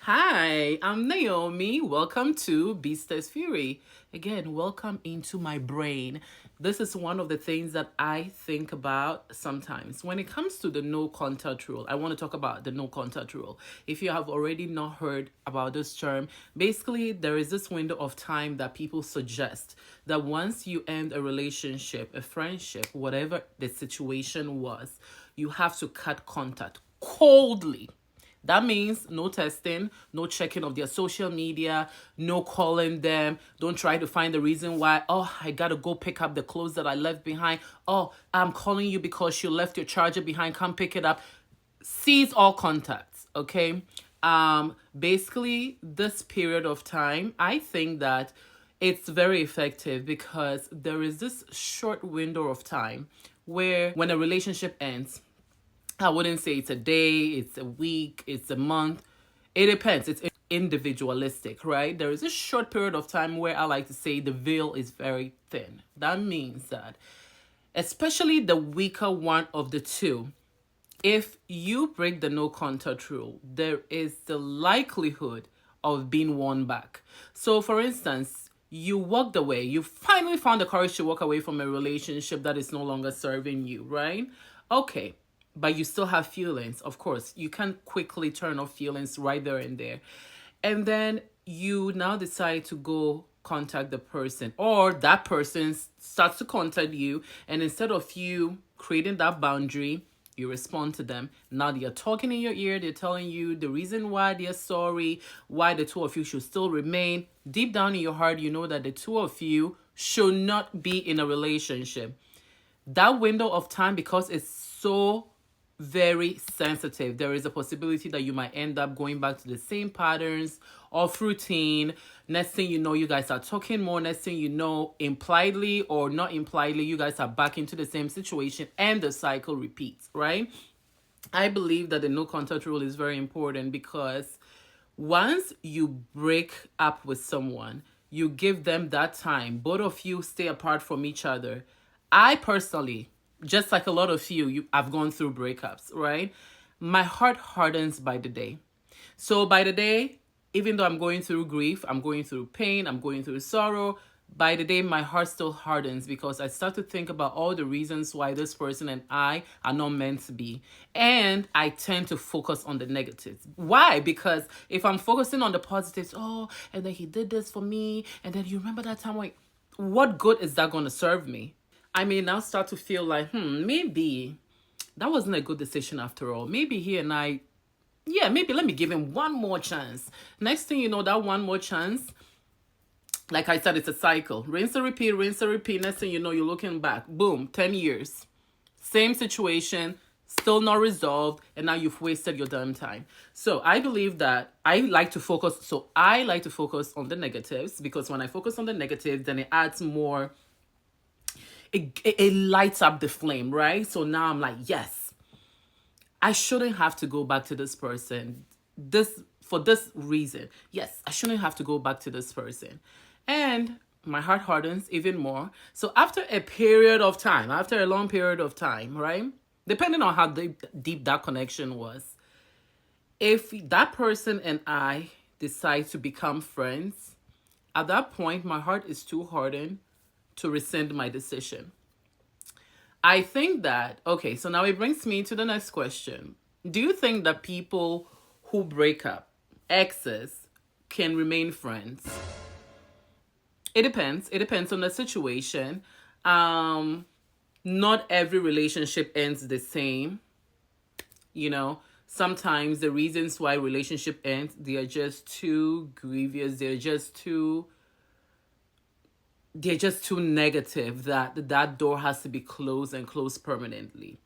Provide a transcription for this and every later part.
Hi, I'm Naomi. Welcome to Beastess Fury. Again, welcome into my brain. This is one of the things that I think about sometimes. When it comes to the no contact rule, I want to talk about the no contact rule. If you have already not heard about this term, basically, there is this window of time that people suggest that once you end a relationship, a friendship, whatever the situation was, you have to cut contact coldly. That means no testing, no checking of their social media, no calling them. Don't try to find the reason why. Oh, I gotta go pick up the clothes that I left behind. Oh, I'm calling you because you left your charger behind. Come pick it up. Cease all contacts. Okay. Basically, this period of time, I think that it's very effective because there is this short window of time where when a relationship ends, I wouldn't say it's a day, it's a week, it's a month. It depends. It's individualistic, right? There is a short period of time where I like to say the veil is very thin. That means that, especially the weaker one of the two, if you break the no contact rule, there is the likelihood of being won back. So, for instance, you walked away, you finally found the courage to walk away from a relationship that is no longer serving you, right? Okay, but you still have feelings. Of course, you can't quickly turn off feelings right there and there. And then you now decide to go contact the person, or that person starts to contact you, and instead of you creating that boundary, you respond to them. Now they're talking in your ear, they're telling you the reason why they're sorry, why the two of you should still remain. Deep down in your heart, you know that the two of you should not be in a relationship. That window of time, because it's so very sensitive, there is a possibility that you might end up going back to the same patterns of routine. Next thing you know, you guys are talking more. Next thing you know, impliedly or not impliedly, you guys are back into the same situation and the cycle repeats, right? I believe that the no contact rule is very important because once you break up with someone, you give them that time. Both of you stay apart from each other. I personally, just like a lot of I've gone through breakups, right? My heart hardens by the day. So by the day, even though I'm going through grief, I'm going through pain, I'm going through sorrow, by the day my heart still hardens because I start to think about all the reasons why this person and I are not meant to be. And I tend to focus on the negatives. Why? Because if I'm focusing on the positives, oh, and then he did this for me, and then you remember that time, like, what good is that going to serve me? I may now start to feel like, maybe that wasn't a good decision after all. Maybe he and I, yeah, maybe let me give him one more chance. Next thing you know, that one more chance, like I said, it's a cycle. Rinse and repeat, rinse and repeat. Next thing you know, you're looking back. Boom, 10 years. Same situation, still not resolved, and now you've wasted your damn time. So I believe that I like to focus on the negatives, because when I focus on the negatives, then it adds more, it lights up the flame, right? So now I'm like, yes, I shouldn't have to go back to this person. For this reason. Yes, I shouldn't have to go back to this person. And my heart hardens even more. So after a long period of time, right? Depending on how deep that connection was, if that person and I decide to become friends, at that point, my heart is too hardened to rescind my decision. I think that, okay, so now it brings me to the next question. Do you think that people who break up, exes, can remain friends? It depends. It depends on the situation. Not every relationship ends the same. You know, sometimes the reasons why relationship ends, they are just too grievous. They're just too negative that that door has to be closed and closed permanently.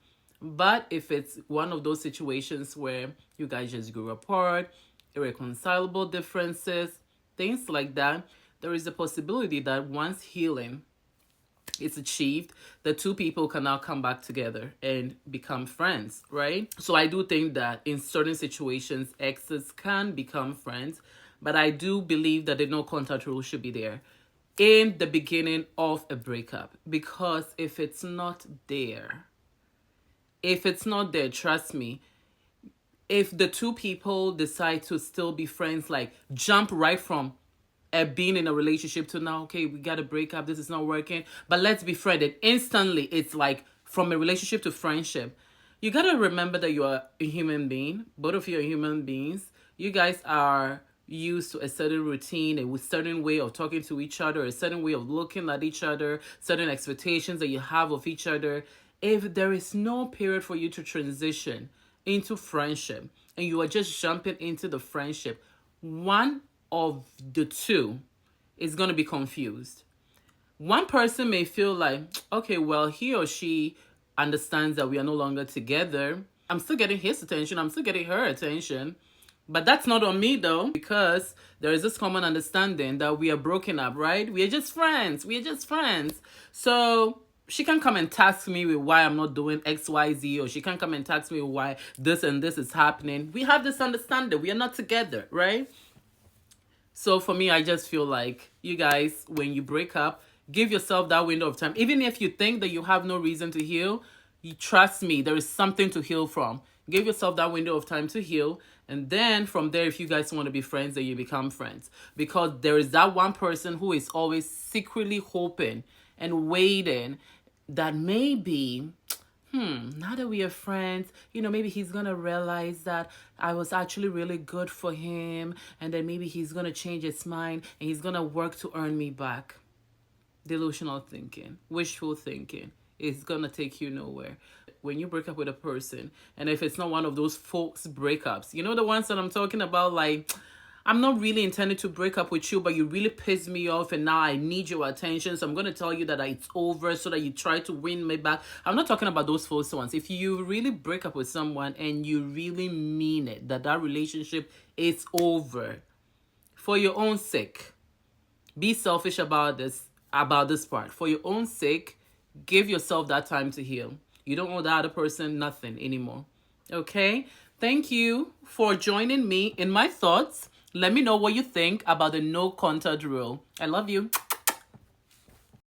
But if it's one of those situations where you guys just grew apart, irreconcilable differences, things like that, there is a possibility that once healing is achieved, the two people can now come back together and become friends, right? So I do think that in certain situations, exes can become friends, but I do believe that the no contact rule should be there in the beginning of a breakup, because if it's not there, trust me, if the two people decide to still be friends, like jump right from being in a relationship to now, okay, we got to break up, this is not working, but let's be friended. Instantly, it's like from a relationship to friendship. You got to remember that you are a human being. Both of you are human beings. You guys are used to a certain routine, a certain way of talking to each other, a certain way of looking at each other, certain expectations that you have of each other. If there is no period for you to transition into friendship and you are just jumping into the friendship, one of the two is going to be confused. One person may feel like, okay, well, he or she understands that we are no longer together. I'm still getting his attention, I'm still getting her attention. But that's not on me though, because there is this common understanding that we are broken up, right? We are just friends. We are just friends. So she can come and task me with why I'm not doing XYZ, or she can come and task me with why this and this is happening. We have this understanding. We are not together, right? So for me, I just feel like you guys, when you break up, give yourself that window of time. Even if you think that you have no reason to heal, you trust me, there is something to heal from. Give yourself that window of time to heal. And then from there, if you guys want to be friends, then you become friends. Because there is that one person who is always secretly hoping and waiting that maybe, now that we are friends, maybe he's gonna realize that I was actually really good for him, and then maybe he's gonna change his mind and he's gonna work to earn me back. Delusional thinking, wishful thinking, is gonna take you nowhere. When you break up with a person, and if it's not one of those folks breakups, the ones that I'm talking about, like, I'm not really intending to break up with you, but you really pissed me off and now I need your attention, so I'm going to tell you that it's over so that you try to win me back. I'm not talking about those false ones. If you really break up with someone and you really mean it, that relationship is over, for your own sake, be selfish about this part. For your own sake, give yourself that time to heal. You don't owe the other person nothing anymore. Okay? Thank you for joining me in my thoughts. Let me know what you think about the no contact rule. I love you.